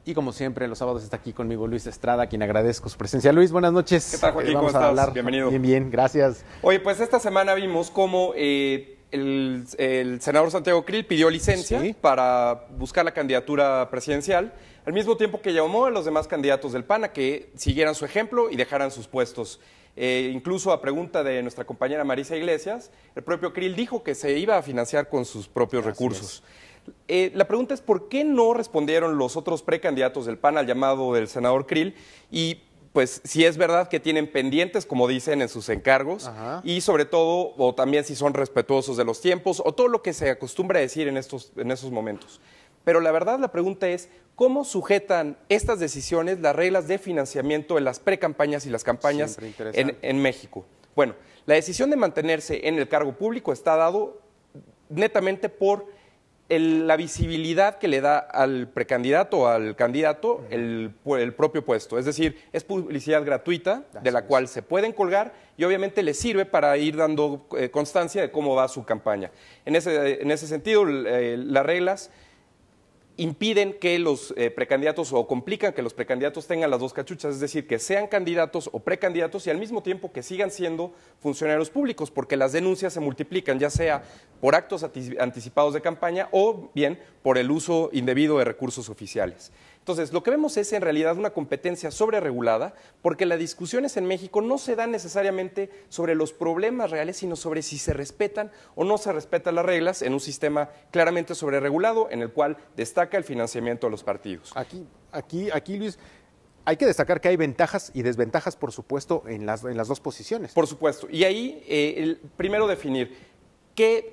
Y como siempre, los sábados está aquí conmigo Luis Estrada, a quien agradezco su presencia. Luis, buenas noches. ¿Qué tal, Joaquín? ¿Cómo estás? Bienvenido. Bien, bien, gracias. Oye, pues esta semana vimos cómo el senador Santiago Krill pidió licencia para buscar la candidatura presidencial, al mismo tiempo que llamó a los demás candidatos del PAN a que siguieran su ejemplo y dejaran sus puestos. Incluso a pregunta de nuestra compañera Marisa Iglesias, el propio Krill dijo que se iba a financiar con sus propios recursos. La pregunta es ¿por qué no respondieron los otros precandidatos del PAN al llamado del senador Krill? Y pues si es verdad que tienen pendientes, como dicen, en sus encargos, y sobre todo, o también si son respetuosos de los tiempos, o todo lo que se acostumbra a decir en esos momentos. Pero la verdad, la pregunta es, ¿cómo sujetan estas decisiones las reglas de financiamiento en las precampañas y las campañas en México? Bueno, la decisión de mantenerse en el cargo público está dado netamente por la visibilidad que le da al precandidato o al candidato el propio puesto. Es decir, es publicidad gratuita de la cual se pueden colgar y obviamente le sirve para ir dando constancia de cómo va su campaña. En ese sentido, las reglas impiden que los precandidatos o complican que los precandidatos tengan las dos cachuchas, es decir, que sean candidatos o precandidatos y al mismo tiempo que sigan siendo funcionarios públicos, porque las denuncias se multiplican, ya sea por actos anticipados de campaña o bien por el uso indebido de recursos oficiales. Entonces, lo que vemos es en realidad una competencia sobreregulada, porque las discusiones en México no se dan necesariamente sobre los problemas reales, sino sobre si se respetan o no se respetan las reglas en un sistema claramente sobreregulado en el cual destaca el financiamiento de los partidos. Aquí, Luis, hay que destacar que hay ventajas y desventajas, por supuesto, en las dos posiciones. Por supuesto. Y ahí, primero definir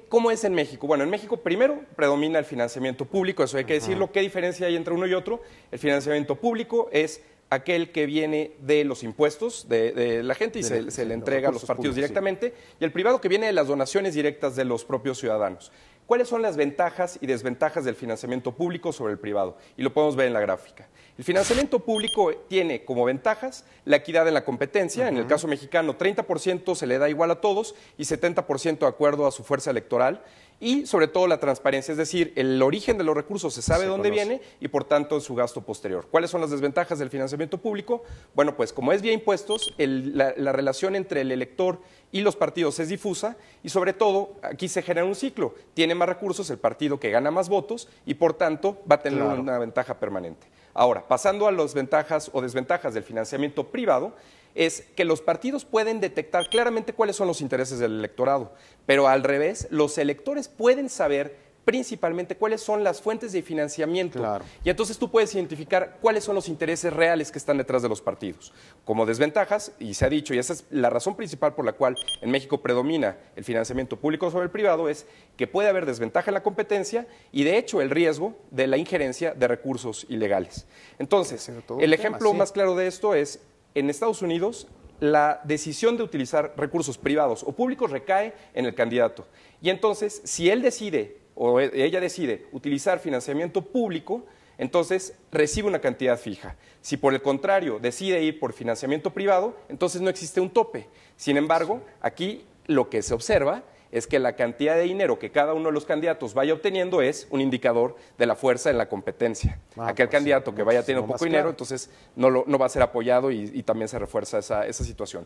¿cómo es en México? Bueno, en México primero predomina el financiamiento público, eso hay que decirlo. ¿Qué diferencia hay entre uno y otro? El financiamiento público es aquel que viene de los impuestos de la gente y se le entrega a los partidos directamente, y el privado que viene de las donaciones directas de los propios ciudadanos. ¿Cuáles son las ventajas y desventajas del financiamiento público sobre el privado? Y lo podemos ver en la gráfica. El financiamiento público tiene como ventajas la equidad en la competencia. En el caso mexicano, 30% se le da igual a todos y 70% de acuerdo a su fuerza electoral. Y sobre todo la transparencia, es decir, el origen de los recursos se sabe dónde viene y por tanto su gasto posterior. ¿Cuáles son las desventajas del financiamiento público? Bueno, pues como es vía impuestos, la relación entre el elector y los partidos es difusa y sobre todo aquí se genera un ciclo. Tiene más recursos el partido que gana más votos y por tanto va a tener una ventaja permanente. Ahora, pasando a las ventajas o desventajas del financiamiento privado, es que los partidos pueden detectar claramente cuáles son los intereses del electorado, pero al revés, los electores pueden saber principalmente cuáles son las fuentes de financiamiento. Y entonces tú puedes identificar cuáles son los intereses reales que están detrás de los partidos. Como desventajas, y se ha dicho, y esa es la razón principal por la cual en México predomina el financiamiento público sobre el privado, es que puede haber desventaja en la competencia y de hecho el riesgo de la injerencia de recursos ilegales. Entonces, el ejemplo más claro de esto es en Estados Unidos, la decisión de utilizar recursos privados o públicos recae en el candidato. Y entonces, si él decide o ella decide utilizar financiamiento público, entonces recibe una cantidad fija. Si por el contrario decide ir por financiamiento privado, entonces no existe un tope. Sin embargo, aquí lo que se observa es que la cantidad de dinero que cada uno de los candidatos vaya obteniendo es un indicador de la fuerza en la competencia. Aquel candidato que vaya teniendo poco dinero, entonces no va a ser apoyado y también se refuerza esa situación.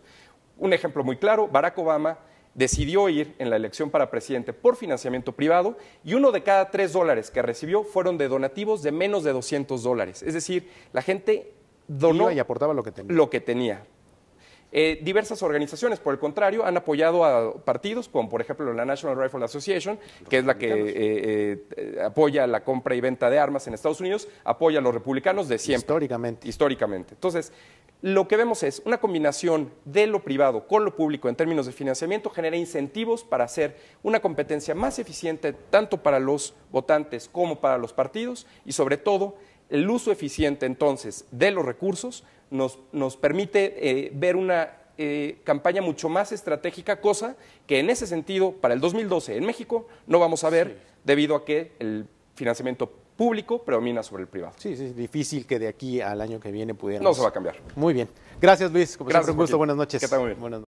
Un ejemplo muy claro, Barack Obama decidió ir en la elección para presidente por financiamiento privado y uno de cada $3 que recibió fueron de donativos de menos de $200. Es decir, la gente donó y aportaba lo que tenía. Diversas organizaciones, por el contrario, han apoyado a partidos como por ejemplo la National Rifle Association, que es la que apoya la compra y venta de armas en Estados Unidos, apoya a los republicanos de siempre. Históricamente. Entonces, lo que vemos es una combinación de lo privado con lo público en términos de financiamiento genera incentivos para hacer una competencia más eficiente tanto para los votantes como para los partidos y sobre todo el uso eficiente entonces de los recursos nos permite ver una campaña mucho más estratégica, cosa que en ese sentido para el 2012 en México no vamos a ver debido a que el financiamiento público predomina sobre el privado. Sí, es difícil que de aquí al año que viene pudiéramos. No se va a cambiar. Muy bien. Gracias, Luis. Como Gracias, siempre, un gusto. Buenas noches. Que tal, muy bien. Buenas noches.